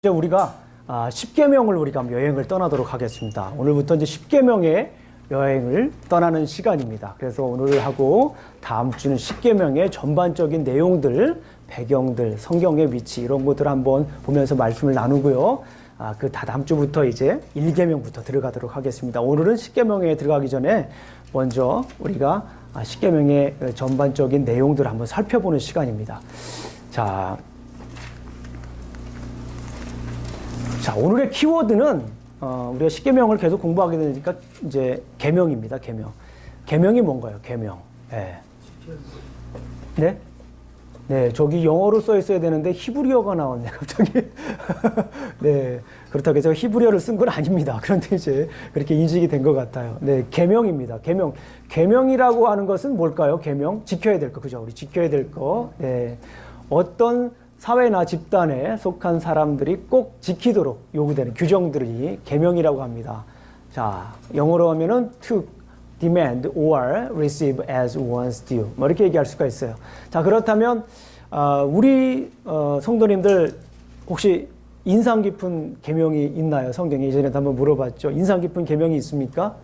이제 우리가 10계명을 우리가 여행을 떠나도록 하겠습니다. 오늘부터 이제 10계명의 여행을 떠나는 시간입니다. 그래서 오늘 하고 다음 주는 10계명의 전반적인 내용들, 배경들, 성경의 위치 이런 것들을 한번 보면서 말씀을 나누고요. 그 다음 주부터 이제 1계명부터 들어가도록 하겠습니다. 오늘은 10계명에 들어가기 전에 먼저 우리가 10계명의 전반적인 내용들을 한번 살펴보는 시간입니다. 자, 오늘의 키워드는 우리가 10계명을 계속 공부하게 되니까 이제 계명입니다. 계명. 계명이 뭔가요? 계명. 네. 네? 네, 저기 영어로 써 있어야 되는데 히브리어가 나왔네, 갑자기. 네, 그렇다고 해서 히브리어를 쓴 건 아닙니다. 그런데 이제 그렇게 인식이 된 것 같아요. 네, 계명입니다. 계명. 계명이라고 하는 것은 뭘까요? 계명. 지켜야 될 거, 그죠? 우리 지켜야 될 거. 네. 어떤 사회나 집단에 속한 사람들이 꼭 지키도록 요구되는 규정들이 계명이라고 합니다. 자, 영어로 하면은 to demand or receive as one's due. 뭐 이렇게 얘기할 수가 있어요. 자, 그렇다면 우리 성도님들 혹시 인상 깊은 계명이 있나요? 성경에 예전에도 한번 물어봤죠. 인상 깊은 계명이 있습니까?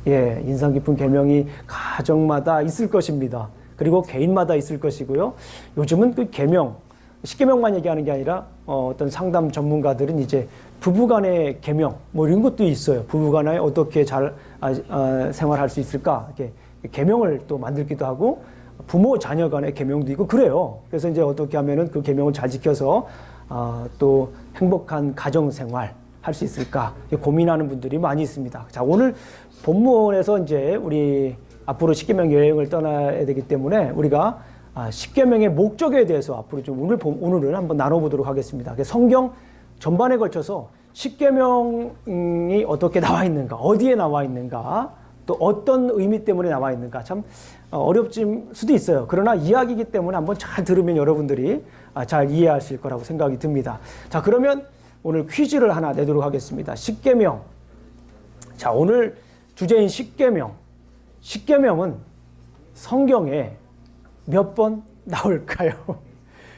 예, 인상 깊은 계명이 가정마다 있을 것입니다. 그리고 개인마다 있을 것이고요. 요즘은 그 계명, 10계명만 얘기하는 게 아니라 어떤 상담 전문가들은 이제 부부간의 계명 뭐 이런 것도 있어요. 부부간에 어떻게 잘 생활할 수 있을까? 이렇게 계명을 또 만들기도 하고 부모 자녀 간의 계명도 있고 그래요. 그래서 이제 어떻게 하면은 그 계명을 잘 지켜서 또 행복한 가정 생활 할 수 있을까? 고민하는 분들이 많이 있습니다. 자, 오늘 본문에서 이제 우리 앞으로 10계명 여행을 떠나야 되기 때문에 우리가 10계명의 목적에 대해서 앞으로 좀 오늘은 한번 나눠보도록 하겠습니다. 성경 전반에 걸쳐서 10계명이 어떻게 나와 있는가, 어디에 나와 있는가, 또 어떤 의미 때문에 나와 있는가 참 어렵질 수도 있어요. 그러나 이야기이기 때문에 한번 잘 들으면 여러분들이 잘 이해하실 거라고 생각이 듭니다. 자, 그러면 오늘 퀴즈를 하나 내도록 하겠습니다. 10계명. 자, 오늘 주제인 10계명. 10계명은 성경에 몇 번 나올까요?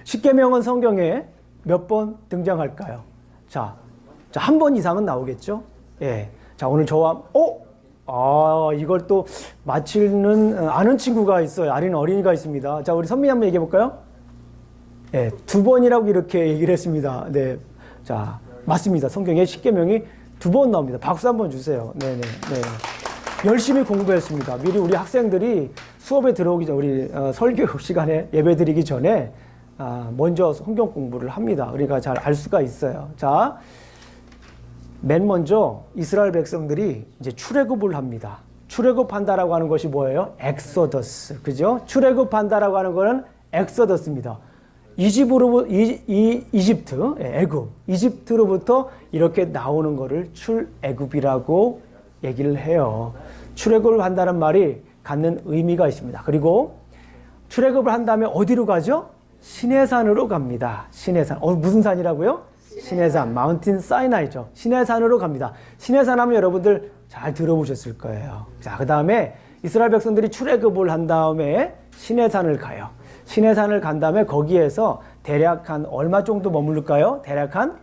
10계명은 성경에 몇 번 등장할까요? 자, 한 번 이상은 나오겠죠? 예. 자, 오늘 저와, 이걸 또 맞히는, 아는 친구가 있어요. 아는 어린이가 있습니다. 자, 우리 선민이 한번 얘기해 볼까요? 예, 2번이라고 이렇게 얘기를 했습니다. 네. 자, 맞습니다. 성경에 10계명이 2번 나옵니다. 박수 한번 주세요. 네네. 네. 열심히 공부했습니다. 미리 우리 학생들이 수업에 들어오기 전에 우리 설교 시간에 예배 드리기 전에 먼저 성경 공부를 합니다. 그러니까 잘 알 수가 있어요. 자, 맨 먼저 이스라엘 백성들이 이제 출애굽을 합니다. 출애굽한다라고 하는 것이 뭐예요? 엑소더스. 그죠? 출애굽한다라고 하는 거는 엑소더스입니다. 이집트, 애굽. 이집트로부터 이렇게 나오는 거를 출애굽이라고 얘기를 해요. 출애굽을 한다는 말이 갖는 의미가 있습니다. 그리고 출애굽을 한 다음에 어디로 가죠? 시내산으로 갑니다. 시내산. 무슨 산이라고요? 시내산. 마운틴 사이나이죠. 시내산으로 갑니다. 시내산 하면 여러분들 잘 들어보셨을 거예요. 자, 그 다음에 이스라엘 백성들이 출애굽을 한 다음에 시내산을 가요. 시내산을 간 다음에 거기에서 대략 한 얼마 정도 머무를까요? 대략 한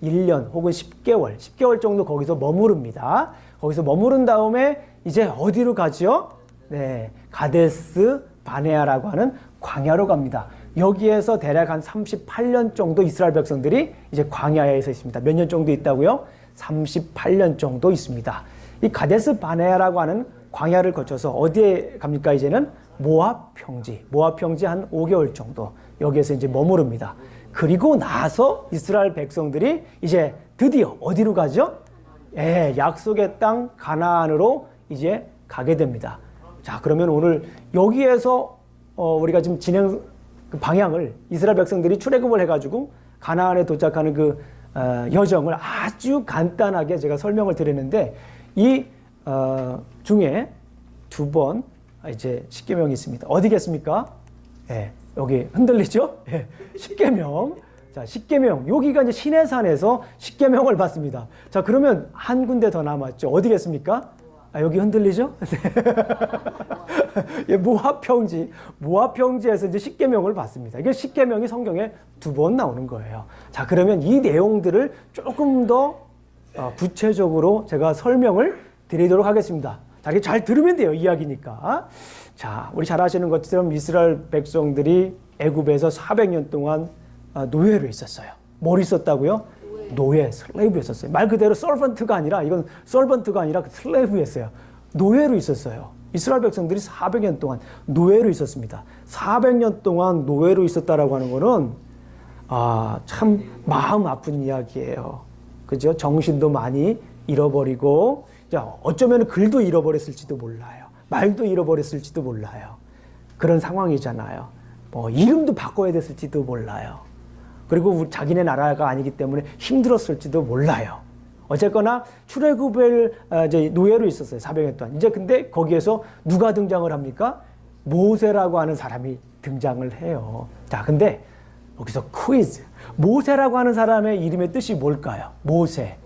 1년 혹은 10개월 정도 거기서 머무릅니다. 거기서 머무른 다음에 이제 어디로 가죠? 네, 가데스 바네아라고 하는 광야로 갑니다. 여기에서 대략 한 38년 정도 이스라엘 백성들이 이제 광야에 서 있습니다. 몇 년 정도 있다고요? 38년 정도 있습니다. 이 가데스 바네아라고 하는 광야를 거쳐서 어디에 갑니까? 이제는 모압 평지 한 5개월 정도 여기에서 이제 머무릅니다. 그리고 나서 이스라엘 백성들이 이제 드디어 어디로 가죠? 예, 약속의 땅 가나안으로 이제 가게 됩니다. 자, 그러면 오늘 여기에서 우리가 지금 진행 그 방향을 이스라엘 백성들이 출애굽을 해가지고 가나안에 도착하는 그 여정을 아주 간단하게 제가 설명을 드리는데 이 중에 2번 이제 10계명이 있습니다. 어디겠습니까? 예, 여기 흔들리죠? 예, 10계명. 자, 10계명. 여기가 이제 시내산에서 10계명을 받습니다. 자, 그러면 한 군데 더 남았죠. 어디겠습니까? 여기 흔들리죠? 예, 모압 평지에서 이제 십계명을 받습니다. 이게 십계명이 성경에 2번 나오는 거예요. 자, 그러면 이 내용들을 조금 더 구체적으로 제가 설명을 드리도록 하겠습니다. 자, 이게 잘 들으면 돼요. 이야기니까. 자, 우리 잘 아시는 것처럼 이스라엘 백성들이 애굽에서 400년 동안 노예로 있었어요. 뭘 있었다고요? 노예, 슬레이브였었어요. 말 그대로 서번트가 아니라, 이건 서번트가 아니라 슬레이브였어요. 노예로 있었어요. 이스라엘 백성들이 400년 동안 노예로 있었습니다. 400년 동안 노예로 있었다라고 하는 거는 참 마음 아픈 이야기예요. 그죠? 정신도 많이 잃어버리고, 어쩌면 글도 잃어버렸을지도 몰라요. 말도 잃어버렸을지도 몰라요. 그런 상황이잖아요. 뭐 이름도 바꿔야 됐을지도 몰라요. 그리고 자기네 나라가 아니기 때문에 힘들었을지도 몰라요. 어쨌거나 출애굽을 이제 노예로 있었어요. 400년 동안. 이제 근데 거기에서 누가 등장을 합니까? 모세라고 하는 사람이 등장을 해요. 자, 근데 여기서 퀴즈. 모세라고 하는 사람의 이름의 뜻이 뭘까요? 모세.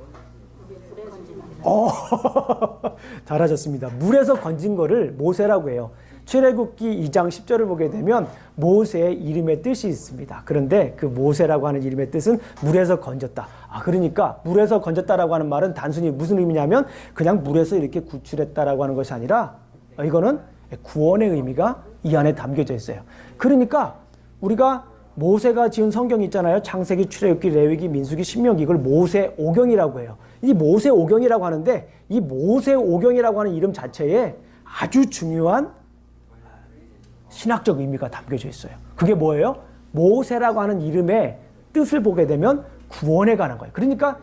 잘하셨습니다. 물에서 건진 거를 모세라고 해요. 출애굽기 2장 10절을 보게 되면 모세의 이름의 뜻이 있습니다. 그런데 그 모세라고 하는 이름의 뜻은 물에서 건졌다. 그러니까 물에서 건졌다라고 하는 말은 단순히 무슨 의미냐면 그냥 물에서 이렇게 구출했다라고 하는 것이 아니라 이거는 구원의 의미가 이 안에 담겨져 있어요. 그러니까 우리가 모세가 지은 성경이 있잖아요. 창세기, 출애굽기, 레위기, 민수기, 신명기, 이걸 모세 오경이라고 해요. 이 모세 오경이라고 하는데 이 모세 오경이라고 하는 이름 자체에 아주 중요한 신학적 의미가 담겨져 있어요. 그게 뭐예요? 모세라고 하는 이름의 뜻을 보게 되면 구원에 관한 거예요. 그러니까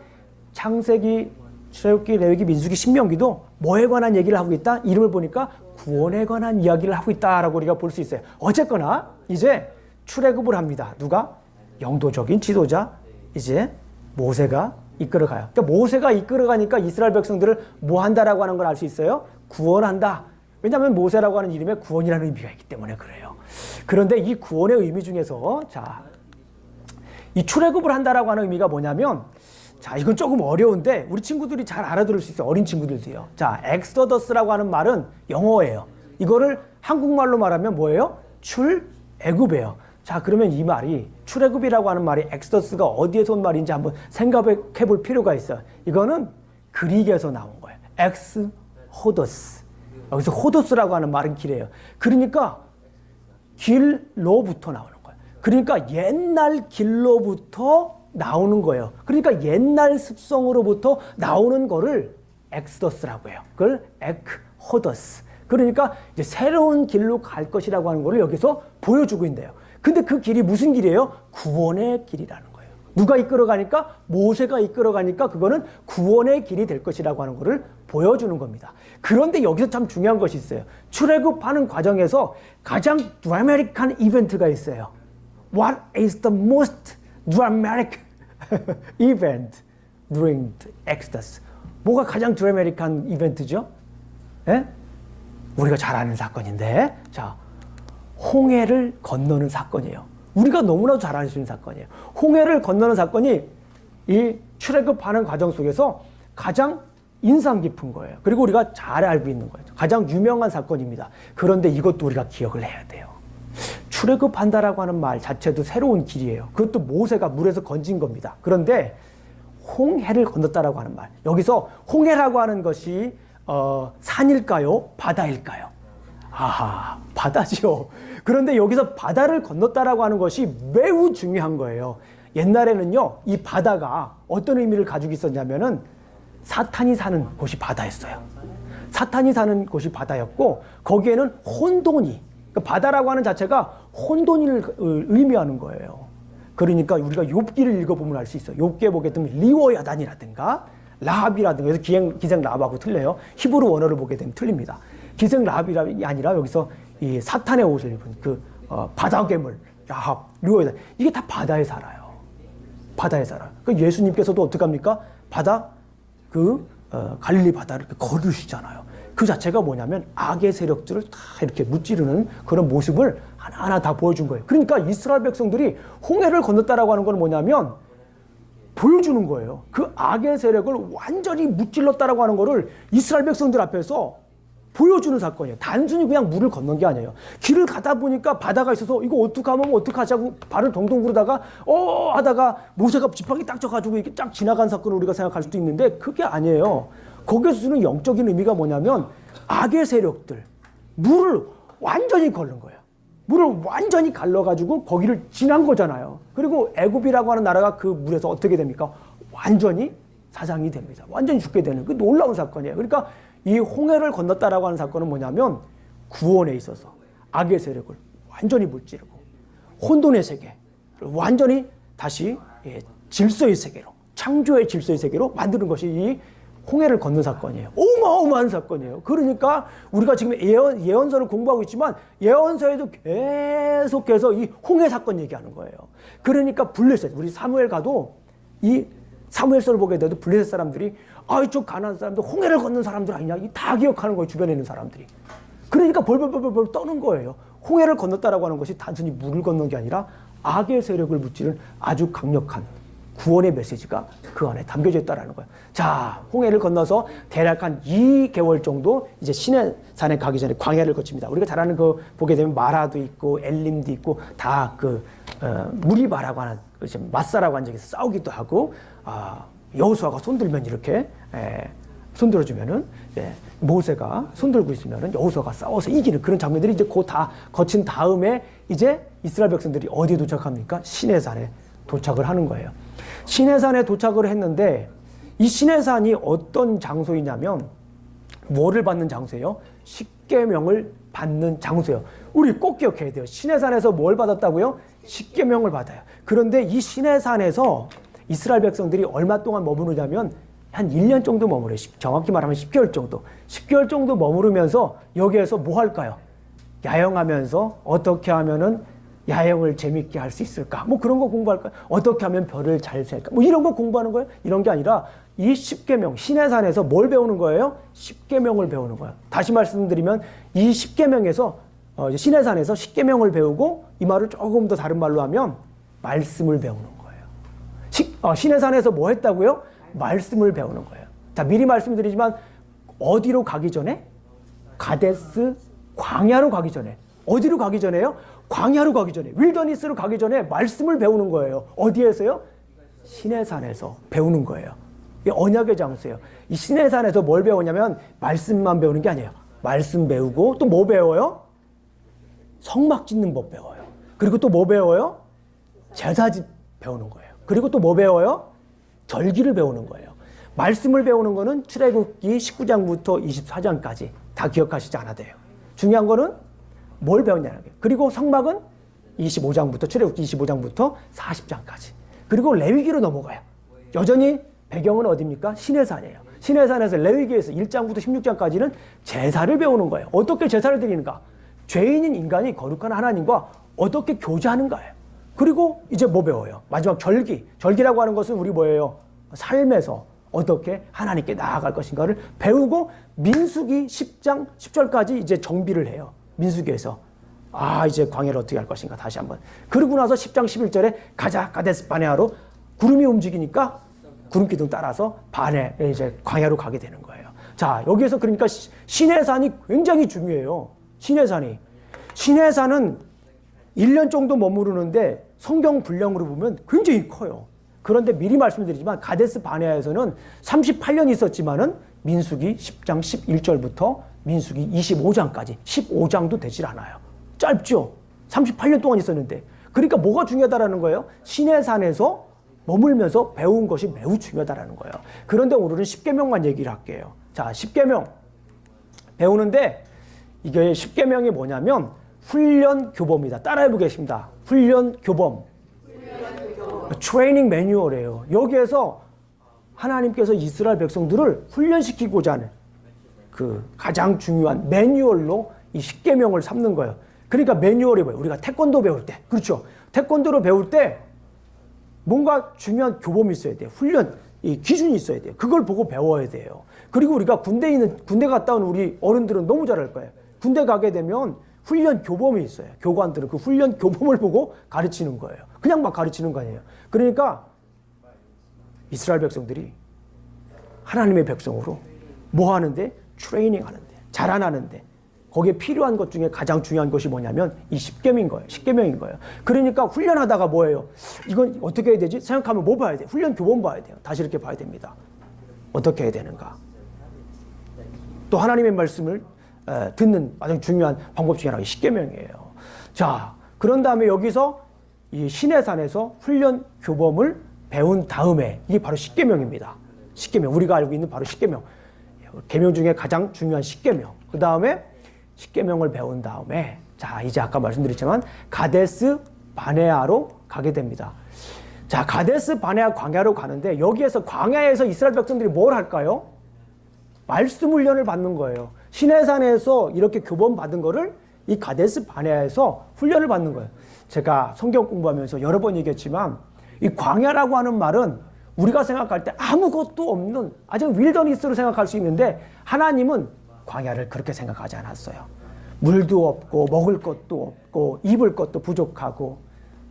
창세기, 출애굽기, 레위기, 민수기, 신명기도 뭐에 관한 얘기를 하고 있다? 이름을 보니까 구원에 관한 이야기를 하고 있다라고 우리가 볼 수 있어요. 어쨌거나 이제 출애굽을 합니다. 누가? 영도적인 지도자 이제 모세가 이끌어가요. 그러니까 모세가 이끌어가니까 이스라엘 백성들을 뭐 한다라고 하는 걸 알 수 있어요? 구원한다. 왜냐하면 모세라고 하는 이름에 구원이라는 의미가 있기 때문에 그래요. 그런데 이 구원의 의미 중에서 이 출애굽을 한다라고 하는 의미가 뭐냐면 이건 조금 어려운데 우리 친구들이 잘 알아들을 수 있어요. 어린 친구들도요. 엑소더스라고 하는 말은 영어예요. 이거를 한국말로 말하면 뭐예요? 출애굽이에요. 그러면 이 말이 출애굽이라고 하는 말이 엑소더스가 어디에서 온 말인지 한번 생각해 볼 필요가 있어요. 이거는 그릭에서 나온 거예요. 엑스호더스. 여기서 호도스라고 하는 말은 길이에요. 그러니까 길로부터 나오는 거예요. 그러니까 옛날 길로부터 나오는 거예요. 그러니까 옛날 습성으로부터 나오는 거를 엑스더스라고 해요. 그걸 엑호더스. 그러니까 이제 새로운 길로 갈 것이라고 하는 거를 여기서 보여주고 있는데요. 근데 그 길이 무슨 길이에요? 구원의 길이라는 거예요. 누가 이끌어가니까? 모세가 이끌어가니까 그거는 구원의 길이 될 것이라고 하는 거를 보여주는 겁니다. 그런데 여기서 참 중요한 것이 있어요. 출애굽하는 과정에서 가장 드라마틱한 이벤트가 있어요. What is the most dramatic event during the Exodus? 뭐가 가장 드라마틱한 이벤트죠? 예? 우리가 잘 아는 사건인데, 홍해를 건너는 사건이에요. 우리가 너무나도 잘 알 수 있는 사건이에요. 홍해를 건너는 사건이 이 출애굽하는 과정 속에서 가장 인상 깊은 거예요. 그리고 우리가 잘 알고 있는 거예요. 가장 유명한 사건입니다. 그런데 이것도 우리가 기억을 해야 돼요. 출애굽한다라고 하는 말 자체도 새로운 길이에요. 그것도 모세가 물에서 건진 겁니다. 그런데 홍해를 건넜다라고 하는 말, 여기서 홍해라고 하는 것이 산일까요? 바다일까요? 바다죠. 그런데 여기서 바다를 건넜다라고 하는 것이 매우 중요한 거예요. 옛날에는요, 이 바다가 어떤 의미를 가지고 있었냐면은 사탄이 사는 곳이 바다였어요. 사탄이 사는 곳이 바다였고 거기에는 혼돈이, 그러니까 바다라고 하는 자체가 혼돈을 의미하는 거예요. 그러니까 우리가 욥기를 읽어보면 알 수 있어요. 욥기에 보게 되면 리워야단이라든가 라합이라든가, 그래서 기생 라합하고 틀려요. 히브리 원어를 보게 되면 틀립니다. 기생 라합이 아니라 여기서 이 사탄의 옷을 입은 바다 괴물 라합, 리워야단, 이게 다 바다에 살아요. 바다에 살아요. 그러니까 예수님께서도 어떡합니까? 갈릴리 바다를 이렇게 걸으시잖아요. 그 자체가 뭐냐면 악의 세력들을 다 이렇게 무찌르는 그런 모습을 하나하나 다 보여준 거예요. 그러니까 이스라엘 백성들이 홍해를 건넜다라고 하는 건 뭐냐면 보여주는 거예요. 그 악의 세력을 완전히 무찔렀다라고 하는 거를 이스라엘 백성들 앞에서 보여주는 사건이에요. 단순히 그냥 물을 건넌 게 아니에요. 길을 가다 보니까 바다가 있어서 이거 어떡하면 어떡하자고 발을 동동 구르다가 하다가 모세가 지팡이 딱 져가지고 이렇게 쫙 지나간 사건을 우리가 생각할 수도 있는데 그게 아니에요. 거기에서 주는 영적인 의미가 뭐냐면 악의 세력들 물을 완전히 걸른 거예요. 물을 완전히 갈라가지고 거기를 지난 거잖아요. 그리고 애굽이라고 하는 나라가 그 물에서 어떻게 됩니까? 완전히 사장이 됩니다. 완전히 죽게 되는 그 놀라운 사건이에요. 그러니까 이 홍해를 건넜다라고 하는 사건은 뭐냐면 구원에 있어서 악의 세력을 완전히 물찌르고 혼돈의 세계를 완전히 다시 질서의 세계로 창조의 질서의 세계로 만드는 것이 이 홍해를 건넌 사건이에요. 어마어마한 사건이에요. 그러니까 우리가 지금 예언서를 공부하고 있지만 예언서에도 계속해서 이 홍해 사건 얘기하는 거예요. 그러니까 블레셋 우리 사무엘 가도 이 사무엘서를 보게 돼도 블레셋 사람들이 이쪽 가나안 사람들 홍해를 건넌 사람들 아니냐 다 기억하는 거예요. 주변에 있는 사람들이. 그러니까 벌벌벌벌 떠는 거예요. 홍해를 건넜다라고 하는 것이 단순히 물을 건넌 게 아니라 악의 세력을 무찌른 아주 강력한 구원의 메시지가 그 안에 담겨져 있다라는 거예요. 자, 홍해를 건너서 대략 한 2개월 정도 이제 시내산에 가기 전에 광야를 거칩니다. 우리가 잘 아는 그 보게 되면 마라도 있고 엘림도 있고 다 그 무리바라고 하는 마사라고 하는 적에서 싸우기도 하고 여호수아가 손들면 이렇게 손들어주면은 모세가 손들고 있으면은 여호수아가 싸워서 이기는 그런 장면들이 이제 그 다 거친 다음에 이제 이스라엘 백성들이 어디에 도착합니까? 시내산에 도착을 하는 거예요. 시내산에 도착을 했는데 이 시내산이 어떤 장소이냐면 뭐를 받는 장소예요? 십계명을 받는 장소예요. 우리 꼭 기억해야 돼요. 시내산에서 뭘 받았다고요? 십계명을 받아요. 그런데 이 시내산에서 이스라엘 백성들이 얼마 동안 머무르냐면 한 1년 정도 머무르요. 정확히 말하면 10개월 정도. 10개월 정도 머무르면서 여기에서 뭐 할까요? 야영하면서 어떻게 하면은 야영을 재밌게 할 수 있을까? 뭐 그런 거 공부할까요? 어떻게 하면 별을 잘 셀까? 뭐 이런 거 공부하는 거예요? 이런 게 아니라 이 십계명, 시내산에서 뭘 배우는 거예요? 십계명을 배우는 거예요. 다시 말씀드리면 이 십계명에서 시내산에서 십계명을 배우고 이 말을 조금 더 다른 말로 하면 말씀을 배우는 거예요. 시내산에서 뭐 했다고요? 말씀을 배우는 거예요. 자, 미리 말씀드리지만 어디로 가기 전에? 가데스 광야로 가기 전에. 어디로 가기 전에요? 광야로 가기 전에, 윌더니스로 가기 전에 말씀을 배우는 거예요. 어디에서요? 시내산에서 배우는 거예요. 이게 언약의 장소예요. 이 시내산에서 뭘 배우냐면 말씀만 배우는 게 아니에요. 말씀 배우고 또 뭐 배워요? 성막 짓는 법 배워요. 그리고 또 뭐 배워요? 제사집 배우는 거예요. 그리고 또 뭐 배워요? 절기를 배우는 거예요. 말씀을 배우는 거는 출애굽기 19장부터 24장까지 다 기억하시지 않아도 돼요. 중요한 거는 뭘 배웠냐는 거예요. 그리고 성막은 25장부터 출애굽기 25장부터 40장까지. 그리고 레위기로 넘어가요. 여전히 배경은 어디입니까? 시내산이에요. 시내산에서 레위기에서 1장부터 16장까지는 제사를 배우는 거예요. 어떻게 제사를 드리는가? 죄인인 인간이 거룩한 하나님과 어떻게 교제하는가예요. 그리고 이제 뭐 배워요? 마지막 절기. 절기라고 하는 것은 우리 뭐예요? 삶에서 어떻게 하나님께 나아갈 것인가를 배우고 민수기 10장 10절까지 이제 정비를 해요. 민수기에서 이제 광야를 어떻게 할 것인가 다시 한번. 그러고 나서 10장 11절에 가자 가데스 바네아로 구름이 움직이니까 구름 기둥 따라서 바네 이제 광야로 가게 되는 거예요. 자, 여기에서 그러니까 시내산이 굉장히 중요해요. 시내산은 1년 정도 머무르는데 성경 분량으로 보면 굉장히 커요. 그런데 미리 말씀드리지만 가데스 바네아에서는 38년 있었지만은 민수기 10장 11절부터 민수기 25장까지 15장도 되질 않아요. 짧죠? 38년 동안 있었는데. 그러니까 뭐가 중요하다라는 거예요? 시내산에서 머물면서 배운 것이 매우 중요하다라는 거예요. 그런데 오늘은 십계명만 얘기를 할게요. 자, 십계명 배우는데 이게 십계명이 뭐냐면 훈련 교범이다. 따라해 보겠습니다. 훈련 교범. 트레이닝 매뉴얼이에요. 여기에서 하나님께서 이스라엘 백성들을 훈련시키고자 하는 그 가장 중요한 매뉴얼로 이 십계명을 삼는 거예요. 그러니까 매뉴얼이 뭐예요? 우리가 태권도 배울 때, 그렇죠? 태권도를 배울 때 뭔가 중요한 교범이 있어야 돼요. 훈련, 이 기준이 있어야 돼요. 그걸 보고 배워야 돼요. 그리고 우리가 군대 갔다 온 우리 어른들은 너무 잘할 거예요. 군대 가게 되면 훈련 교범이 있어요. 교관들은 그 훈련 교범을 보고 가르치는 거예요. 그냥 막 가르치는 거 아니에요. 그러니까 이스라엘 백성들이 하나님의 백성으로 뭐 하는데? 트레이닝 하는데, 자라나는데, 거기에 필요한 것 중에 가장 중요한 것이 뭐냐면 이 십계명인 거예요. 십계명인 거예요. 그러니까 훈련하다가 뭐예요? 이건 어떻게 해야 되지? 생각하면 뭐 봐야 돼? 훈련 교본 봐야 돼요. 다시 이렇게 봐야 됩니다. 어떻게 해야 되는가? 또 하나님의 말씀을 듣는 가장 중요한 방법 중에 하나가 십계명이에요. 자, 그런 다음에 여기서 이 시내산에서 훈련 교범을 배운 다음에 이게 바로 십계명입니다. 십계명, 우리가 알고 있는 바로 십계명. 계명 중에 가장 중요한 십계명. 그 다음에 십계명을 배운 다음에 자, 이제 아까 말씀드렸지만 가데스 바네아로 가게 됩니다. 자, 가데스 바네아 광야로 가는데 여기에서 광야에서 이스라엘 백성들이 뭘 할까요? 말씀 훈련을 받는 거예요. 시내산에서 이렇게 교본 받은 거를 이 가데스 바네아에서 훈련을 받는 거예요. 제가 성경 공부하면서 여러 번 얘기했지만 이 광야라고 하는 말은 우리가 생각할 때 아무것도 없는 아주 윌더니스로 생각할 수 있는데 하나님은 광야를 그렇게 생각하지 않았어요. 물도 없고 먹을 것도 없고 입을 것도 부족하고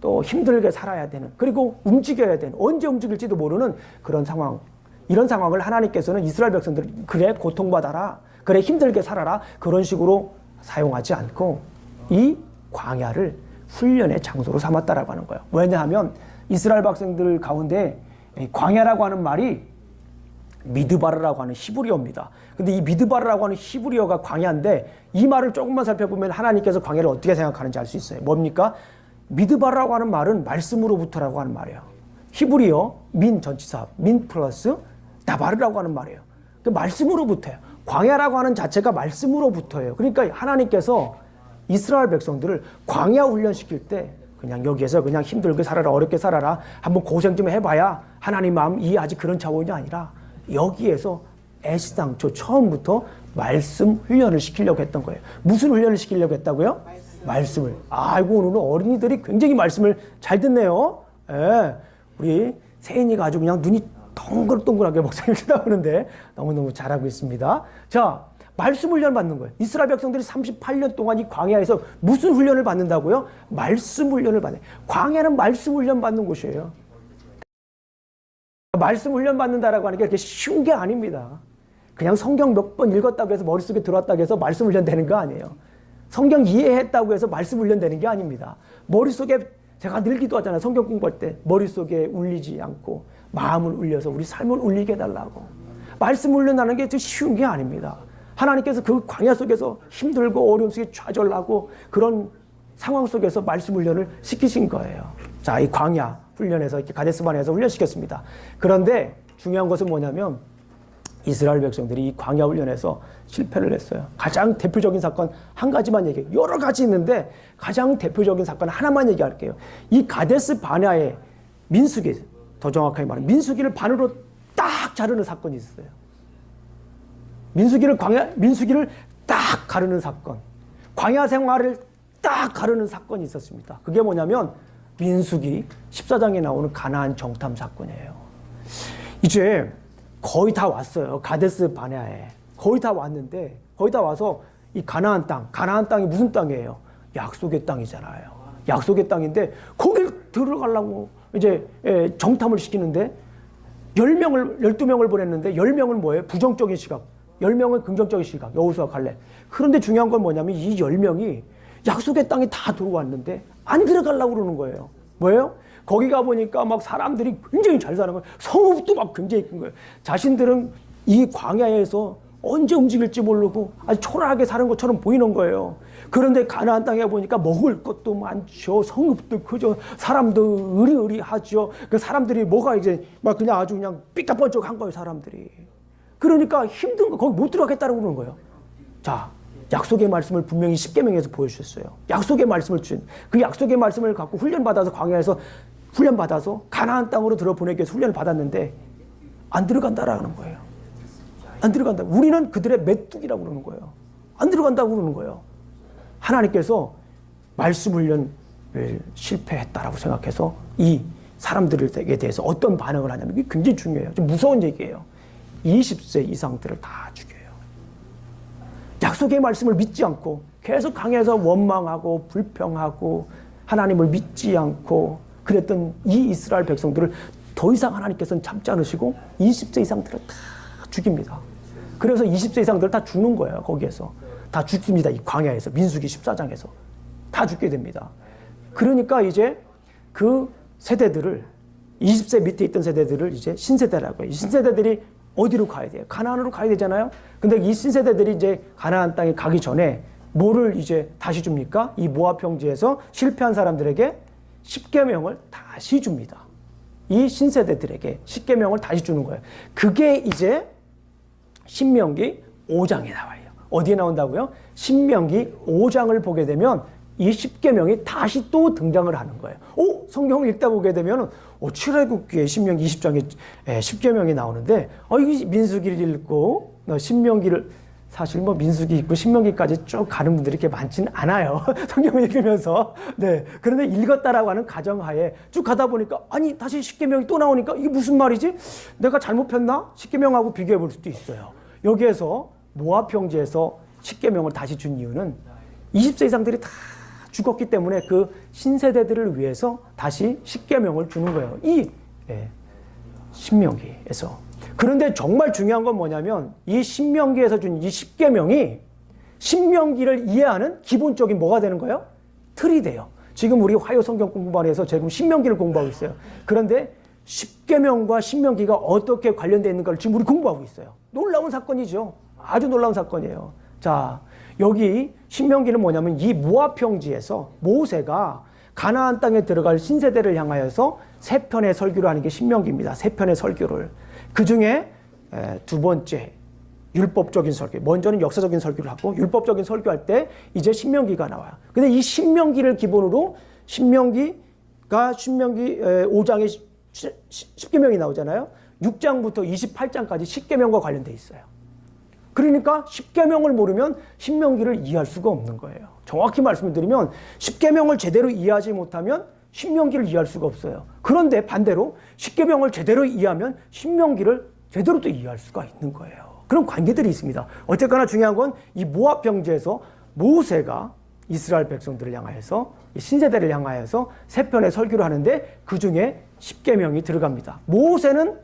또 힘들게 살아야 되는, 그리고 움직여야 되는, 언제 움직일지도 모르는 그런 상황, 이런 상황을 하나님께서는 이스라엘 백성들 그래 고통받아라, 그래 힘들게 살아라, 그런 식으로 사용하지 않고 이 광야를 훈련의 장소로 삼았다라고 하는 거예요. 왜냐하면 이스라엘 백성들 가운데 광야라고 하는 말이 미드바르라고 하는 히브리어입니다. 근데 이 미드바르라고 하는 히브리어가 광야인데 이 말을 조금만 살펴보면 하나님께서 광야를 어떻게 생각하는지 알 수 있어요. 뭡니까? 미드바르라고 하는 말은 말씀으로부터라고 하는 말이에요. 히브리어 민 전치사 민 플러스 다바르라고 하는 말이에요. 그 말씀으로부터예요. 광야라고 하는 자체가 말씀으로부터예요. 그러니까 하나님께서 이스라엘 백성들을 광야 훈련시킬 때 그냥 여기에서 그냥 힘들게 살아라, 어렵게 살아라, 한번 고생 좀 해봐야 하나님 마음 이해하지, 그런 차원이 아니라 여기에서 애시당초 처음부터 말씀 훈련을 시키려고 했던 거예요. 무슨 훈련을 시키려고 했다고요? 말씀을. 아이고, 오늘은 어린이들이 굉장히 말씀을 잘 듣네요. 예, 우리 세인이가 아주 그냥 눈이 동글동글하게 목사님 쳐다보는데 너무너무 잘하고 있습니다. 자, 말씀 훈련 받는 거예요. 이스라엘 백성들이 38년 동안 이 광야에서 무슨 훈련을 받는다고요? 말씀 훈련을 받아요. 광야는 말씀 훈련 받는 곳이에요. 말씀 훈련 받는다라고 하는 게 그렇게 쉬운 게 아닙니다. 그냥 성경 몇 번 읽었다고 해서 머릿속에 들어왔다고 해서 말씀 훈련 되는 거 아니에요. 성경 이해했다고 해서 말씀 훈련 되는 게 아닙니다. 머릿속에, 제가 늘 기도하잖아요. 성경 공부할 때 머릿속에 울리지 않고 마음을 울려서 우리 삶을 울리게 해달라고. 말씀 훈련하는 게 쉬운 게 아닙니다. 하나님께서 그 광야 속에서 힘들고 어려움 속에 좌절하고 그런 상황 속에서 말씀 훈련을 시키신 거예요. 자, 이 광야 훈련에서 이렇게 가데스 바네아에서 훈련시켰습니다. 그런데 중요한 것은 뭐냐면 이스라엘 백성들이 이 광야 훈련에서 실패를 했어요. 가장 대표적인 사건 한 가지만 얘기해요. 여러 가지 있는데 가장 대표적인 사건 하나만 얘기할게요. 이 가데스 바네아의 민수기, 더 정확하게 말하면 민수기를 반으로 딱 자르는 사건이 있어요. 민수기를 딱 가르는 사건, 광야 생활을 딱 가르는 사건이 있었습니다. 그게 뭐냐면 민수기 14장에 나오는 가나안 정탐 사건이에요. 이제 거의 다 왔어요. 가데스 바네아에 거의 다 왔는데, 거의 다 와서 이 가나안 땅이 무슨 땅이에요? 약속의 땅이잖아요. 약속의 땅인데 거길 들어가려고 이제 정탐을 시키는데 12명을 보냈는데 10명은 뭐예요? 부정적인 시각, 10명은 긍정적인 시각, 여호수아 갈렙. 그런데 중요한 건 뭐냐면 이 10명이 약속의 땅에 다 들어왔는데 안 들어가려고 그러는 거예요. 뭐예요? 거기 가보니까 막 사람들이 굉장히 잘 사는 거예요. 성읍도 막 굉장히 큰 거예요. 자신들은 이 광야에서 언제 움직일지 모르고 아주 초라하게 사는 것처럼 보이는 거예요. 그런데 가나안 땅에 보니까 먹을 것도 많죠. 성읍도 크죠. 사람도 의리의리하죠. 그 사람들이 뭐가 이제 막 그냥 아주 그냥 삐까뻔쩍한 거예요, 사람들이. 그러니까 힘든 거, 거기 못 들어가겠다고 그러는 거예요. 자, 약속의 말씀을 분명히 십계명에서 보여주셨어요. 약속의 말씀을 주신, 그 약속의 말씀을 갖고 훈련받아서 광야에서 훈련받아서 가나안 땅으로 들어보내기 위해서 훈련을 받았는데 안 들어간다라는 거예요. 안 들어간다. 우리는 그들의 메뚜기라고 그러는 거예요. 안 들어간다고 그러는 거예요. 하나님께서 말씀 훈련을 실패했다라고 생각해서 이 사람들에게 대해서 어떤 반응을 하냐면 이게 굉장히 중요해요. 좀 무서운 얘기예요. 20세 이상들을 다 죽여요. 약속의 말씀을 믿지 않고 계속 강해서 원망하고 불평하고 하나님을 믿지 않고 그랬던 이 이스라엘 백성들을 더 이상 하나님께서는 참지 않으시고 20세 이상들을 다 죽입니다. 그래서 20세 이상들을 다 죽는 거예요. 거기에서 다 죽습니다. 이 광야에서, 민수기 14장에서 다 죽게 됩니다. 그러니까 이제 그 세대들을, 20세 밑에 있던 세대들을 이제 신세대라고 해요. 이 신세대들이 어디로 가야 돼요? 가나안으로 가야 되잖아요. 근데 이 신세대들이 이제 가나안 땅에 가기 전에 뭐를 이제 다시 줍니까? 이 모압 평지에서 실패한 사람들에게 십계명을 다시 줍니다. 이 신세대들에게 십계명을 다시 주는 거예요. 그게 이제 신명기 5장에 나와요. 어디에 나온다고요? 신명기 5장을 보게 되면 이 십계명이 다시 또 등장을 하는 거예요. 성경을 읽다 보게 되면 출애굽기에 신명기 20장에 십계명이 나오는데 이 민수기를 읽고 신명기를, 사실 뭐 민수기 읽고 신명기까지 쭉 가는 분들이 이렇게 많지는 않아요. 성경을 읽으면서. 네. 그런데 읽었다라고 하는 가정하에 쭉 가다 보니까 아니 다시 십계명이 또 나오니까 이게 무슨 말이지? 내가 잘못 폈나? 십계명하고 비교해 볼 수도 있어요. 여기에서 모압 평지에서 십계명을 다시 준 이유는 20세 이상들이 다 죽었기 때문에 그 신세대들을 위해서 다시 십계명을 주는 거예요. 이 신명기에서. 그런데 정말 중요한 건 뭐냐면 이 신명기에서 준 이 십계명이 신명기를 이해하는 기본적인 뭐가 되는 거예요? 틀이 돼요. 지금 우리 화요 성경 공부반에서 지금 신명기를 공부하고 있어요. 그런데 십계명과 신명기가 어떻게 관련되어 있는가를 지금 우리 공부하고 있어요. 놀라운 사건이죠. 아주 놀라운 사건이에요. 자, 여기 신명기는 뭐냐면 이 모압 평지에서 모세가 가나안 땅에 들어갈 신세대를 향하여서 세 편의 설교를 하는 게 신명기입니다. 세 편의 설교를. 그 중에 두 번째 율법적인 설교, 먼저는 역사적인 설교를 하고 율법적인 설교할 때 이제 신명기가 나와요. 근데 이 신명기를 기본으로 신명기 5장에 십계명이 나오잖아요. 6장부터 28장까지 십계명과 관련돼 있어요. 그러니까 십계명을 모르면 신명기를 이해할 수가 없는 거예요. 정확히 말씀을 드리면 십계명을 제대로 이해하지 못하면 신명기를 이해할 수가 없어요. 그런데 반대로 십계명을 제대로 이해하면 신명기를 제대로 또 이해할 수가 있는 거예요. 그런 관계들이 있습니다. 어쨌거나 중요한 건 이 모압 평지에서 모세가 이스라엘 백성들을 향하여서 신세대를 향하여서 세 편의 설교를 하는데 그 중에 십계명이 들어갑니다. 모세는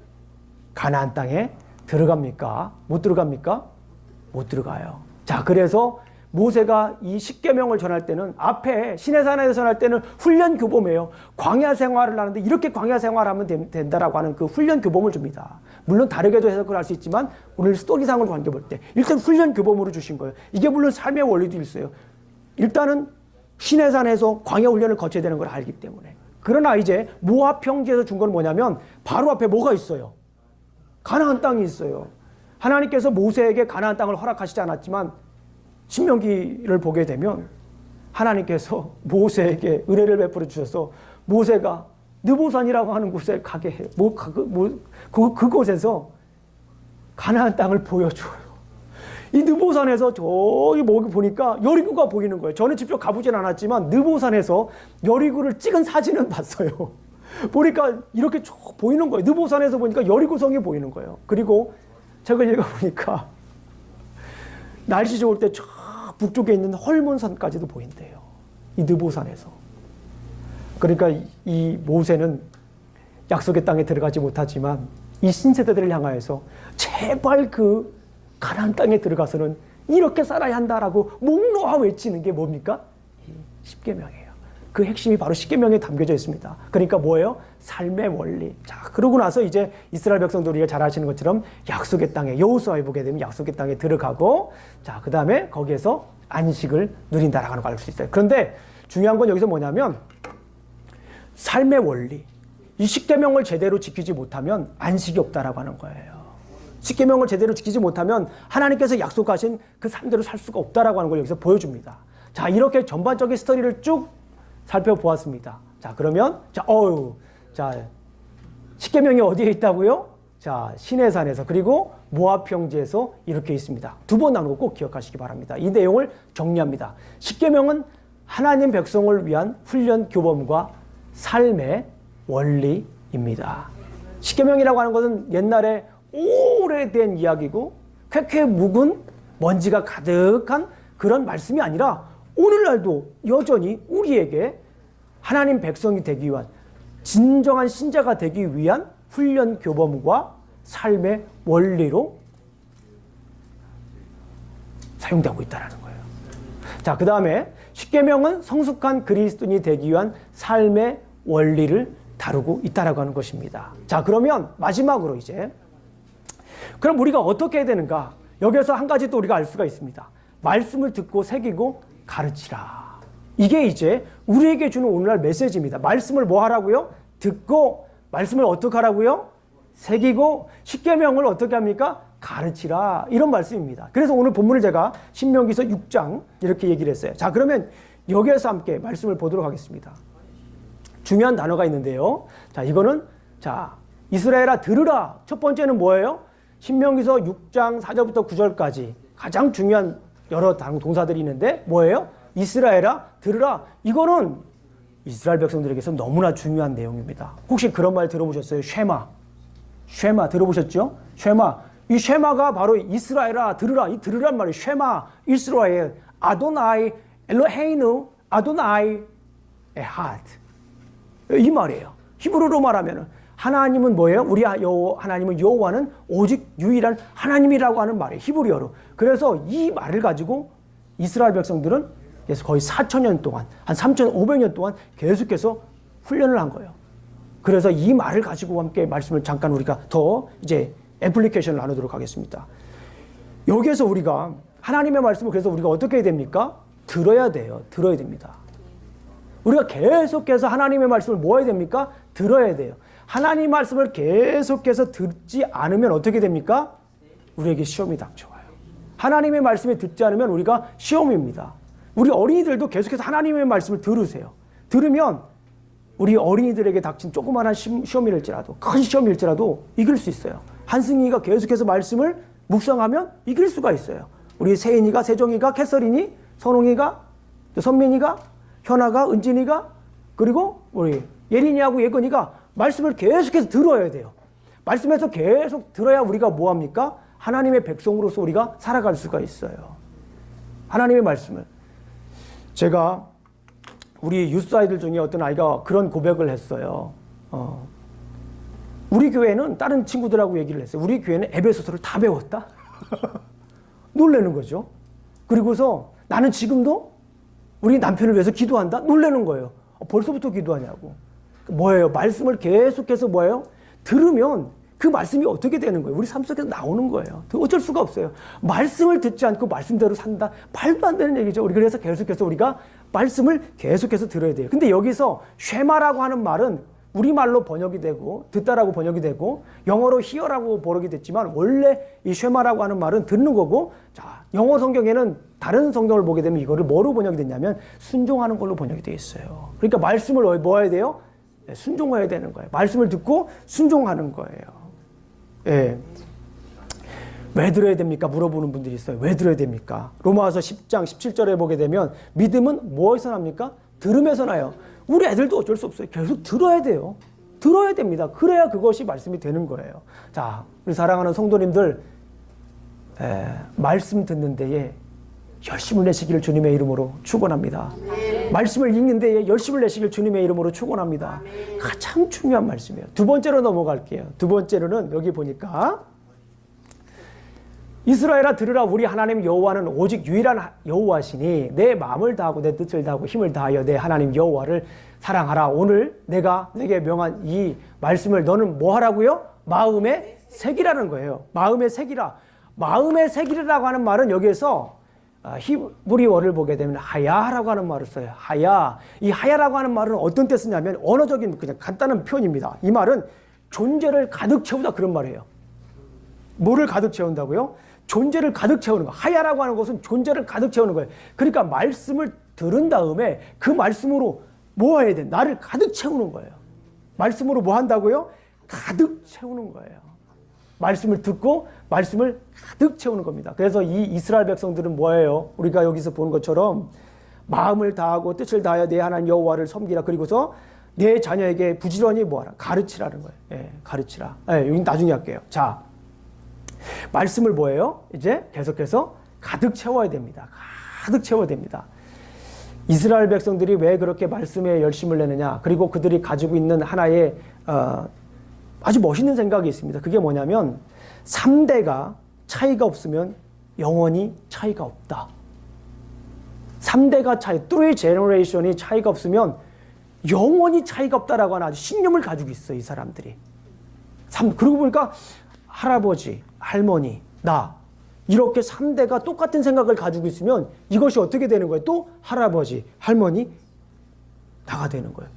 가나안 땅에 들어갑니까? 못 들어갑니까? 못 들어가요. 자, 그래서 모세가 이 십계명을 전할 때는 앞에 시내산에서 전할 때는 훈련 교범이에요. 광야 생활을 하는데 이렇게 광야 생활하면 된다라고 하는 그 훈련 교범을 줍니다. 물론 다르게도 해석을 할 수 있지만 오늘 스토리상을 관계 볼 때 일단 훈련 교범으로 주신 거예요. 이게 물론 삶의 원리도 있어요. 일단은 시내산에서 광야 훈련을 거쳐야 되는 걸 알기 때문에. 그러나 이제 모압 평지에서 준 건 뭐냐면 바로 앞에 뭐가 있어요? 가나안 땅이 있어요. 하나님께서 모세에게 가나안 땅을 허락하시지 않았지만 신명기를 보게 되면 하나님께서 모세에게 은혜를 베풀어 주셔서 모세가 느보산이라고 하는 곳에 가게 해요. 그곳에서 가나안 땅을 보여줘요. 이 느보산에서 저기 보니까 여리고가 보이는 거예요. 저는 직접 가보진 않았지만 느보산에서 여리고를 찍은 사진은 봤어요. 보니까 이렇게 쭉 보이는 거예요. 느보산에서 보니까 여리고성이 보이는 거예요. 그리고 책을 읽어보니까 날씨 좋을 때 저 북쪽에 있는 헐몬산까지도 보인대요. 이 느보산에서. 그러니까 이 모세는 약속의 땅에 들어가지 못하지만 이 신세대들을 향하여서 제발 그 가나안 땅에 들어가서는 이렇게 살아야 한다라고 목 놓아 외치는 게 뭡니까? 이 십계명이에요. 그 핵심이 바로 십계명에 담겨져 있습니다. 그러니까 뭐예요? 삶의 원리. 자, 그러고 나서 이제 이스라엘 백성들 우리가 잘 아시는 것처럼 약속의 땅에 여호수아에 보게 되면 약속의 땅에 들어가고 자, 그다음에 거기에서 안식을 누린다라고 하는 걸 알 수 있어요. 그런데 중요한 건 여기서 뭐냐면 삶의 원리. 이 십계명을 제대로 지키지 못하면 안식이 없다라고 하는 거예요. 십계명을 제대로 지키지 못하면 하나님께서 약속하신 그 삶대로 살 수가 없다라고 하는 걸 여기서 보여줍니다. 자, 이렇게 전반적인 스토리를 쭉 살펴보았습니다. 자, 그러면 십계명이 어디에 있다고요? 자, 시내산에서 그리고 모압 평지에서 이렇게 있습니다. 두 번 나누고 꼭 기억하시기 바랍니다. 이 내용을 정리합니다. 십계명은 하나님 백성을 위한 훈련 교범과 삶의 원리입니다. 십계명이라고 하는 것은 옛날에 오래된 이야기고 쾌쾌 묵은 먼지가 가득한 그런 말씀이 아니라 오늘날도 여전히 우리에게 하나님 백성이 되기 위한 진정한 신자가 되기 위한 훈련 교범과 삶의 원리로 사용되고 있다는 거예요. 자, 그 다음에 십계명은 성숙한 그리스도인이 되기 위한 삶의 원리를 다루고 있다라고 하는 것입니다. 자, 그러면 마지막으로 이제 그럼 우리가 어떻게 해야 되는가? 여기서 한 가지 또 우리가 알 수가 있습니다. 말씀을 듣고 새기고 가르치라. 이게 이제 우리에게 주는 오늘날 메시지입니다. 말씀을 뭐 하라고요? 듣고 말씀을 어떻게 하라고요? 새기고 십계명을 어떻게 합니까? 가르치라. 이런 말씀입니다. 그래서 오늘 본문을 제가 신명기서 6장 이렇게 얘기를 했어요. 자, 그러면 여기에서 함께 말씀을 보도록 하겠습니다. 중요한 단어가 있는데요. 자, 이거는 자, 이스라엘아 들으라. 첫 번째는 뭐예요? 신명기서 6장 4절부터 9절까지 가장 중요한 여러 동사들이 있는데 뭐예요? 이스라엘아 들으라. 이거는 이스라엘 백성들에게서 너무나 중요한 내용입니다. 혹시 그런 말 들어보셨어요? 쉐마 들어보셨죠? 이 쉐마가 바로 이스라엘아 들으라. 이 들으란 말이 쉐마 이스라엘 아도나이 엘로헤이누 아도나이 에핫 이 말이에요. 히브리로 말하면 하나님은 뭐예요? 우리 하나님은 여호와는 오직 유일한 하나님이라고 하는 말이에요. 히브리어로. 그래서 이 말을 가지고 이스라엘 백성들은 그래서 거의 4,000년 동안 한 3,500년 동안 계속해서 훈련을 한 거예요. 그래서 이 말을 가지고 함께 말씀을 잠깐 우리가 더 이제 애플리케이션을 나누도록 하겠습니다. 여기에서 우리가 하나님의 말씀을 그래서 우리가 어떻게 해야 됩니까? 들어야 돼요. 들어야 됩니다. 우리가 계속해서 하나님의 말씀을 뭐 해야 됩니까? 들어야 돼요. 하나님 말씀을 계속해서 듣지 않으면 어떻게 됩니까? 우리에게 시험이 닥쳐와요. 하나님의 말씀을 듣지 않으면 우리가 시험입니다. 우리 어린이들도 계속해서 하나님의 말씀을 들으세요. 들으면 우리 어린이들에게 닥친 조그마한 시험일지라도 큰 시험일지라도 이길 수 있어요. 한승희가 계속해서 말씀을 묵상하면 이길 수가 있어요. 우리 세인이가, 세종이가, 캐서린이, 선홍이가, 선민이가, 현아가, 은진이가 그리고 우리 예린이하고 예건이가 말씀을 계속해서 들어야 돼요. 말씀에서 계속 들어야 우리가 뭐합니까? 하나님의 백성으로서 우리가 살아갈 수가 있어요. 하나님의 말씀을. 제가 우리 유스 아이들 중에 어떤 아이가 그런 고백을 했어요. 우리 교회는 다른 친구들하고 얘기를 했어요. 우리 교회는 에베소서를 다 배웠다? 놀라는 거죠. 그리고서 나는 지금도 우리 남편을 위해서 기도한다? 놀라는 거예요. 벌써부터 기도하냐고. 뭐예요? 말씀을 계속해서 뭐예요? 들으면 그 말씀이 어떻게 되는 거예요? 우리 삶 속에서 나오는 거예요. 어쩔 수가 없어요. 말씀을 듣지 않고 말씀대로 산다? 말도 안 되는 얘기죠. 그래서 계속해서 우리가 말씀을 계속해서 들어야 돼요. 근데 여기서 쉐마라고 하는 말은 우리말로 번역이 되고 듣다라고 번역이 되고 영어로 hear라고 번역이 됐지만 원래 이 쉐마라고 하는 말은 듣는 거고 자, 영어 성경에는 다른 성경을 보게 되면 이거를 뭐로 번역이 됐냐면 순종하는 걸로 번역이 되어 있어요. 그러니까 말씀을 뭐 해야 돼요? 순종해야 되는 거예요. 말씀을 듣고 순종하는 거예요. 예. 왜 들어야 됩니까? 물어보는 분들이 있어요. 왜 들어야 됩니까? 로마서 10장 17절에 보게 되면 믿음은 무엇에서 납니까? 들음에서 나요. 우리 애들도 어쩔 수 없어요. 계속 들어야 돼요. 들어야 됩니다. 그래야 그것이 말씀이 되는 거예요. 자, 우리 사랑하는 성도님들 말씀 듣는 데에 열심을 내시기를 주님의 이름으로 축원합니다. 말씀을 읽는 데에 열심을 내시길 주님의 이름으로 축원합니다. 가장 중요한 말씀이에요. 두 번째로 넘어갈게요. 두 번째로는 여기 보니까 이스라엘아 들으라 우리 하나님 여호와는 오직 유일한 여호와시니 내 마음을 다하고 내 뜻을 다하고 힘을 다하여 내 하나님 여호와를 사랑하라. 오늘 내가 내게 명한 이 말씀을 너는 뭐 하라고요? 마음에 새기라는 거예요. 마음에 새기라. 마음에 새기라고 하는 말은 여기에서 히브리어를 보게 되면 하야라고 하는 말을 써요. 하야. 이 하야라고 하는 말은 어떤 때 쓰냐면 언어적인 그냥 간단한 표현입니다. 이 말은 존재를 가득 채우다 그런 말이에요. 뭐를 가득 채운다고요? 존재를 가득 채우는 거. 하야라고 하는 것은 존재를 가득 채우는 거예요. 그러니까 말씀을 들은 다음에 그 말씀으로 뭐 해야 돼? 나를 가득 채우는 거예요. 말씀으로 뭐 한다고요? 가득 채우는 거예요. 말씀을 듣고 말씀을 가득 채우는 겁니다. 그래서 이 이스라엘 백성들은 뭐예요? 우리가 여기서 보는 것처럼 마음을 다하고 뜻을 다하여 내 하나님 여호와를 섬기라. 그리고서 내 자녀에게 부지런히 뭐하라? 가르치라는 거예요. 예, 가르치라. 예, 여기 나중에 할게요. 자, 말씀을 뭐예요? 이제 계속해서 가득 채워야 됩니다. 가득 채워야 됩니다. 이스라엘 백성들이 왜 그렇게 말씀에 열심을 내느냐? 그리고 그들이 가지고 있는 하나의 아주 멋있는 생각이 있습니다. 그게 뭐냐면 3대가 차이가 없으면 영원히 차이가 없다. 3대가 차이, 3 generation이 차이가 없으면 영원히 차이가 없다라고 하는 아주 신념을 가지고 있어요, 이 사람들이. 그러고 보니까 할아버지, 할머니, 나 이렇게 3대가 똑같은 생각을 가지고 있으면 이것이 어떻게 되는 거예요? 또 할아버지, 할머니, 나가 되는 거예요.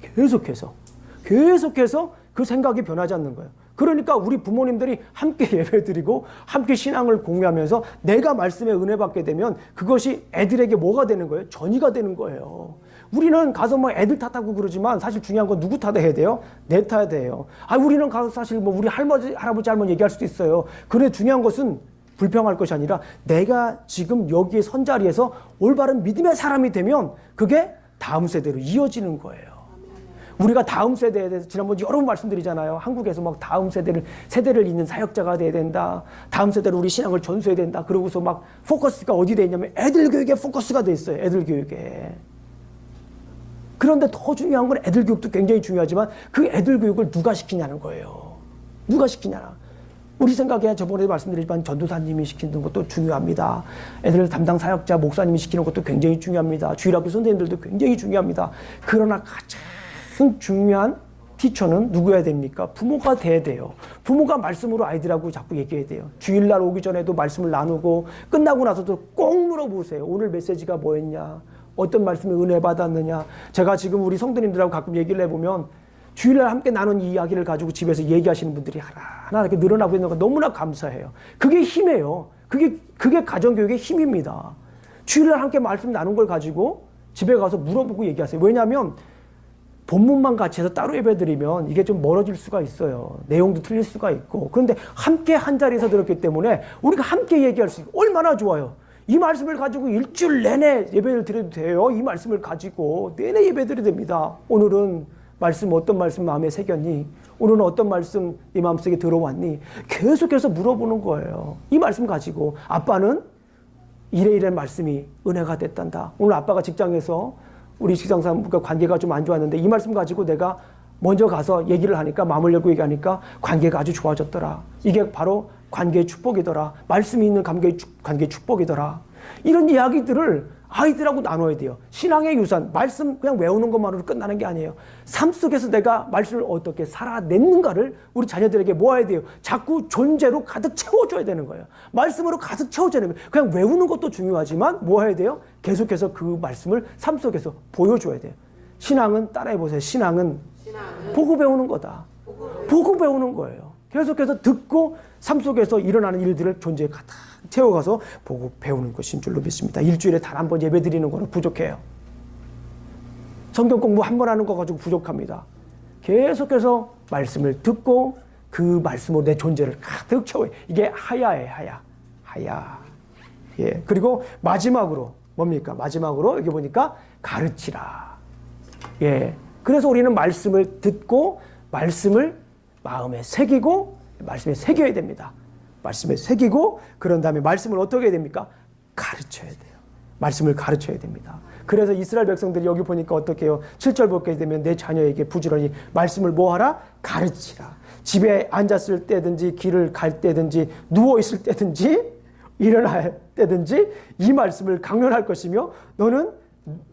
계속해서 그 생각이 변하지 않는 거예요. 그러니까 우리 부모님들이 함께 예배드리고 함께 신앙을 공유하면서 내가 말씀에 은혜 받게 되면 그것이 애들에게 뭐가 되는 거예요? 전이가 되는 거예요. 우리는 가서 뭐 애들 탓하고 그러지만 사실 중요한 건 누구 탓해야 돼요? 내 탓해야 돼요. 우리는 가서 사실 뭐 우리 할아버지, 할머니 얘기할 수도 있어요. 그런데 중요한 것은 불평할 것이 아니라 내가 지금 여기에 선 자리에서 올바른 믿음의 사람이 되면 그게 다음 세대로 이어지는 거예요. 우리가 다음 세대에 대해서 지난번 여러 번 말씀드리잖아요. 한국에서 막 다음 세대를 잇는 사역자가 돼야 된다. 다음 세대로 우리 신앙을 전수해야 된다. 그러고서 막 포커스가 어디 돼 있냐면 애들 교육에 포커스가 돼 있어요. 애들 교육에. 그런데 더 중요한 건 애들 교육도 굉장히 중요하지만 그 애들 교육을 누가 시키냐는 거예요. 누가 시키냐. 우리 생각에 저번에 말씀드렸지만 전도사님이 시키는 것도 중요합니다. 애들 담당 사역자, 목사님이 시키는 것도 굉장히 중요합니다. 주일학교 선생님들도 굉장히 중요합니다. 그러나 가장 중요한 티처는 누구여야 됩니까? 부모가 돼야 돼요. 부모가 말씀으로 아이들하고 자꾸 얘기해야 돼요. 주일날 오기 전에도 말씀을 나누고 끝나고 나서도 꼭 물어보세요. 오늘 메시지가 뭐였냐? 어떤 말씀에 은혜 받았느냐? 제가 지금 우리 성도님들하고 가끔 얘기를 해보면 주일날 함께 나눈 이야기를 가지고 집에서 얘기하시는 분들이 하나 이렇게 늘어나고 있는 거 너무나 감사해요. 그게 힘이에요. 그게 가정교육의 힘입니다. 주일날 함께 말씀 나눈 걸 가지고 집에 가서 물어보고 얘기하세요. 왜냐하면 본문만 같이 해서 따로 예배드리면 이게 좀 멀어질 수가 있어요. 내용도 틀릴 수가 있고. 그런데 함께 한 자리에서 들었기 때문에 우리가 함께 얘기할 수 있고 얼마나 좋아요. 이 말씀을 가지고 일주일 내내 예배를 드려도 돼요. 이 말씀을 가지고 내내 예배 드려도 됩니다. 오늘은 말씀 어떤 말씀 마음에 새겼니? 오늘은 어떤 말씀 네 마음속에 들어왔니? 계속해서 물어보는 거예요. 이 말씀 가지고 아빠는 이래 말씀이 은혜가 됐단다. 오늘 아빠가 직장에서 우리 직장사람과 관계가 좀 안 좋았는데 이 말씀 가지고 내가 먼저 가서 얘기를 하니까 마음을 열고 얘기하니까 관계가 아주 좋아졌더라. 이게 바로 관계의 축복이더라. 말씀이 있는 관계의 축복이더라. 이런 이야기들을 아이들하고 나눠야 돼요. 신앙의 유산, 말씀 그냥 외우는 것만으로 끝나는 게 아니에요. 삶 속에서 내가 말씀을 어떻게 살아냈는가를 우리 자녀들에게 모아야 돼요. 자꾸 존재로 가득 채워줘야 되는 거예요. 말씀으로 가득 채워줘야 되는 거예요. 그냥 외우는 것도 중요하지만 뭐 해야 돼요? 계속해서 그 말씀을 삶 속에서 보여줘야 돼요. 신앙은 따라해보세요. 신앙은 보고 배우는 거다. 보고 배우는 거예요. 계속해서 듣고 삶 속에서 일어나는 일들을 존재에 가득 채워가서 보고 배우는 것인 줄로 믿습니다. 일주일에 단 한 번 예배 드리는 거는 부족해요. 성경 공부 한 번 하는 거 가지고 부족합니다. 계속해서 말씀을 듣고 그 말씀으로 내 존재를 가득 채워요. 이게 하야예요. 하야. 예. 그리고 마지막으로 뭡니까? 마지막으로 여기 보니까 가르치라. 예. 그래서 우리는 말씀을 듣고 말씀을 마음에 새기고 말씀에 새겨야 됩니다. 말씀에 새기고 그런 다음에 말씀을 어떻게 해야 됩니까? 가르쳐야 돼요. 말씀을 가르쳐야 됩니다. 그래서 이스라엘 백성들이 여기 보니까 어떻게 해요? 7절 보게 되면 내 자녀에게 부지런히 말씀을 뭐하라? 가르치라. 집에 앉았을 때든지 길을 갈 때든지 누워있을 때든지 일어날 때든지 이 말씀을 강론할 것이며 너는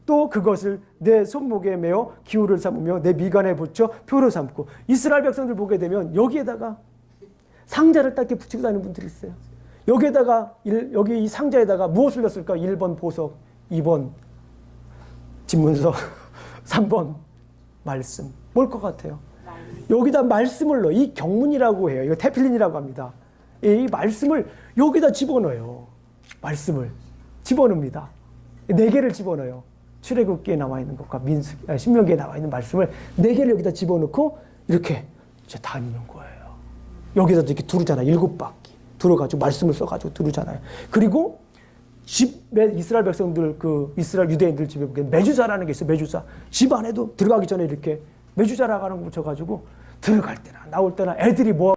또 그것을 내 손목에 매어 기울을 삼으며 내 미간에 붙여 표로 삼고. 이스라엘 백성들 보게 되면 여기에다가 상자를 딱 이렇게 붙이고 다니는 분들이 있어요. 여기에다가 여기 이 상자에다가 무엇을 넣었을까? 1번 보석, 2번 집문서, 3번 말씀. 뭘 것 같아요? 여기다 말씀을 넣어. 이 경문이라고 해요. 이거 테필린이라고 합니다. 이 말씀을 여기다 집어넣어요. 말씀을 집어넣습니다. 4개를 집어넣어요. 출애굽기에 나와 있는 것과 신명기에 나와 있는 말씀을 4개를 여기다 집어넣고 이렇게 이제 다니는 거예요. 여기다도 이렇게 두르잖아요. 7바퀴 두르가지고 말씀을 써가지고 두르잖아요. 그리고 집에 이스라엘 백성들 이스라엘 유대인들 집에 보면 메주자라는 게 있어요. 메주자. 집 안에도 들어가기 전에 이렇게 메주자라고 하는 거 붙여가지고 들어갈 때나 나올 때나 애들이 뭐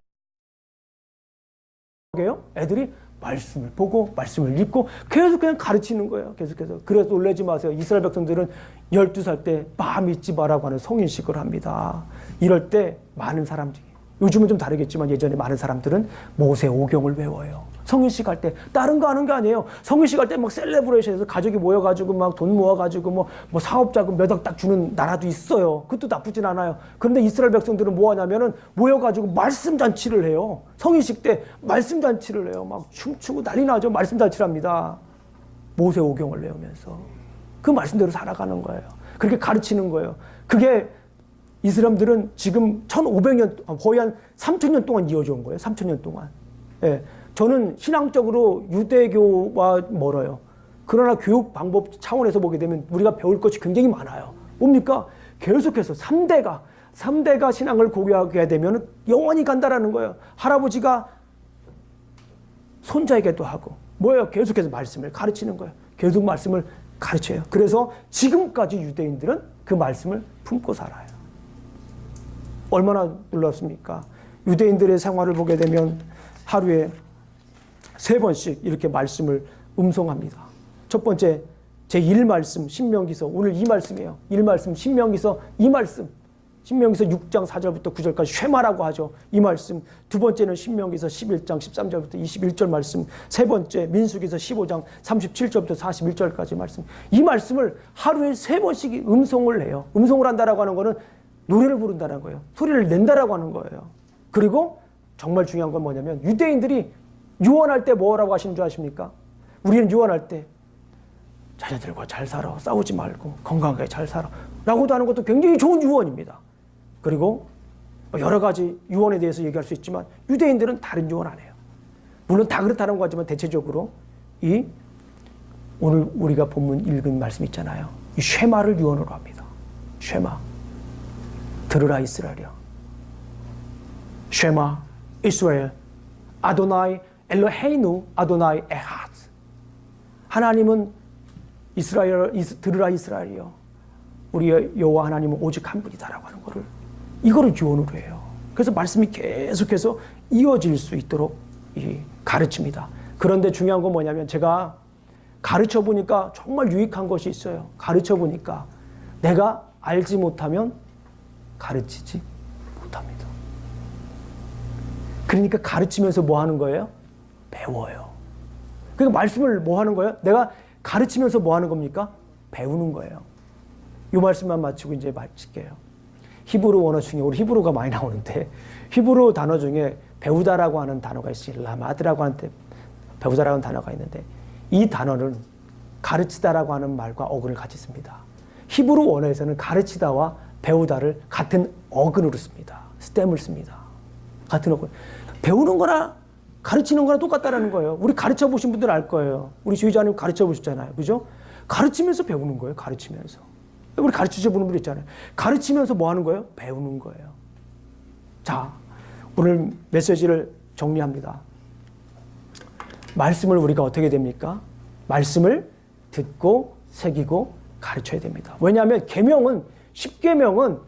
하게요? 애들이 말씀을 보고 말씀을 읽고 계속 그냥 가르치는 거예요. 계속해서. 그래서 놀라지 마세요. 이스라엘 백성들은 12살 때 마 믿지 마라고 하는 성인식을 합니다. 이럴 때 많은 사람들이 요즘은 좀 다르겠지만 예전에 많은 사람들은 모세오경을 외워요. 성인식 할 때 다른 거 하는 게 아니에요. 성인식 할 때 막 셀레브레이션에서 가족이 모여가지고 막 돈 모아가지고 뭐 사업자금 몇 억 딱 주는 나라도 있어요. 그것도 나쁘진 않아요. 그런데 이스라엘 백성들은 뭐 하냐면은 모여가지고 말씀 잔치를 해요. 성인식 때 말씀 잔치를 해요. 막 춤추고 난리 나죠. 말씀 잔치를 합니다. 모세오경을 외우면서 그 말씀대로 살아가는 거예요. 그렇게 가르치는 거예요. 그게 이 사람들은 지금 1500년, 거의 한 3000년 동안 이어져 온 거예요. 3000년 동안. 예. 저는 신앙적으로 유대교와 멀어요. 그러나 교육 방법 차원에서 보게 되면 우리가 배울 것이 굉장히 많아요. 뭡니까? 계속해서 3대가 신앙을 고교하게 되면 영원히 간다라는 거예요. 할아버지가 손자에게도 하고, 뭐예요? 계속해서 말씀을 가르치는 거예요. 계속 말씀을 가르쳐요. 그래서 지금까지 유대인들은 그 말씀을 품고 살아요. 얼마나 놀랍습니까? 유대인들의 생활을 보게 되면 하루에 3번씩 이렇게 말씀을 음송합니다. 첫 번째, 제1말씀 신명기서, 오늘 이 말씀이에요. 1말씀 신명기서 이 말씀, 신명기서 6장 4절부터 9절까지 쉐마라고 하죠. 이 말씀. 두 번째는 신명기서 11장 13절부터 21절 말씀. 세 번째 민수기서 15장 37절부터 41절까지 말씀. 이 말씀을 하루에 3번씩 음송을 해요. 음송을 한다라고 하는 거는 노래를 부른다는 거예요. 소리를 낸다라고 하는 거예요. 그리고 정말 중요한 건 뭐냐면 유대인들이 유언할 때 뭐라고 하시는 줄 아십니까? 우리는 유언할 때 자녀들과 잘 살아, 싸우지 말고 건강하게 잘 살아 라고도 하는 것도 굉장히 좋은 유언입니다. 그리고 여러 가지 유언에 대해서 얘기할 수 있지만 유대인들은 다른 유언 안 해요. 물론 다 그렇다는 거지만 대체적으로 이 오늘 우리가 본문 읽은 말씀 있잖아요. 이 쉐마를 유언으로 합니다. 쉐마. 들으라 이스라엘이여. 쉐마 이스라엘 아도나이 엘로헤이누 아도나이 에핫. 하나님은 이스라엘, 들으라 이스라엘이여. 우리의 여호와 하나님은 오직 한 분이다라고 하는 거를 이거를 유언으로 해요. 그래서 말씀이 계속해서 이어질 수 있도록 가르칩니다. 그런데 중요한 건 뭐냐면 제가 가르쳐 보니까 정말 유익한 것이 있어요. 가르쳐 보니까 내가 알지 못하면 가르치지 못합니다. 그러니까 가르치면서 뭐 하는 거예요? 배워요. 그러니까 말씀을 뭐 하는 거예요? 내가 가르치면서 뭐 하는 겁니까? 배우는 거예요. 이 말씀만 마치고 이제 마칠게요. 히브리 원어 중에 우리 히브리가 많이 나오는데 히브리 단어 중에 배우다라고 하는 단어가 있어요. 라마드라고 하는 배우다라고 하는 단어가 있는데 이 단어는 가르치다라고 하는 말과 어근을 같이 씁니다. 히브리 원어에서는 가르치다와 배우다를 같은 어근으로 씁니다. 스템을 씁니다. 같은 어근. 배우는 거나 가르치는 거나 똑같다라는 거예요. 우리 가르쳐 보신 분들 알 거예요. 우리 주의자님 가르쳐 보셨잖아요. 그죠? 가르치면서 배우는 거예요. 가르치면서. 우리 가르치셔 보는 분들 있잖아요. 가르치면서 뭐 하는 거예요? 배우는 거예요. 자, 오늘 메시지를 정리합니다. 말씀을 우리가 어떻게 됩니까? 말씀을 듣고 새기고 가르쳐야 됩니다. 왜냐하면 계명은 10계명은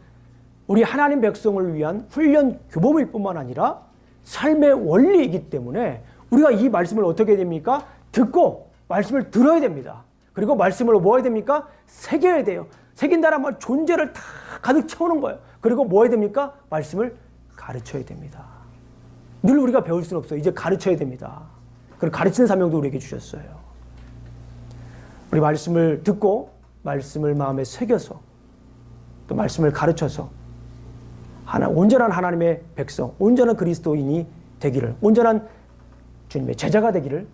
우리 하나님 백성을 위한 훈련 교범일 뿐만 아니라 삶의 원리이기 때문에 우리가 이 말씀을 어떻게 됩니까? 듣고 말씀을 들어야 됩니다. 그리고 말씀을 뭐 해야 됩니까? 새겨야 돼요. 새긴다는 말 존재를 다 가득 채우는 거예요. 그리고 뭐 해야 됩니까? 말씀을 가르쳐야 됩니다. 늘 우리가 배울 수는 없어요. 이제 가르쳐야 됩니다. 그리고 가르치는 사명도 우리에게 주셨어요. 우리 말씀을 듣고 말씀을 마음에 새겨서 또 말씀을 가르쳐서 온전한 하나님의 백성, 온전한 그리스도인이 되기를, 온전한 주님의 제자가 되기를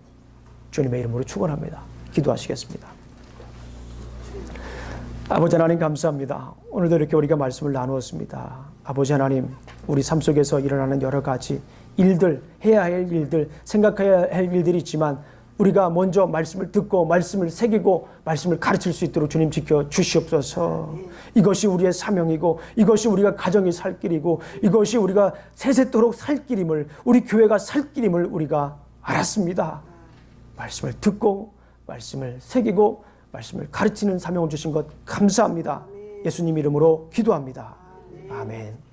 주님의 이름으로 축원합니다. 기도하시겠습니다. 아버지 하나님 감사합니다. 오늘도 이렇게 우리가 말씀을 나누었습니다. 아버지 하나님, 우리 삶 속에서 일어나는 여러 가지 일들, 해야 할 일들, 생각해야 할 일들이 있지만 우리가 먼저 말씀을 듣고 말씀을 새기고 말씀을 가르칠 수 있도록 주님 지켜 주시옵소서. 이것이 우리의 사명이고 이것이 우리가 가정이 살 길이고 이것이 우리가 세세토록 살 길임을, 우리 교회가 살 길임을 우리가 알았습니다. 말씀을 듣고 말씀을 새기고 말씀을 가르치는 사명을 주신 것 감사합니다. 예수님 이름으로 기도합니다. 아멘.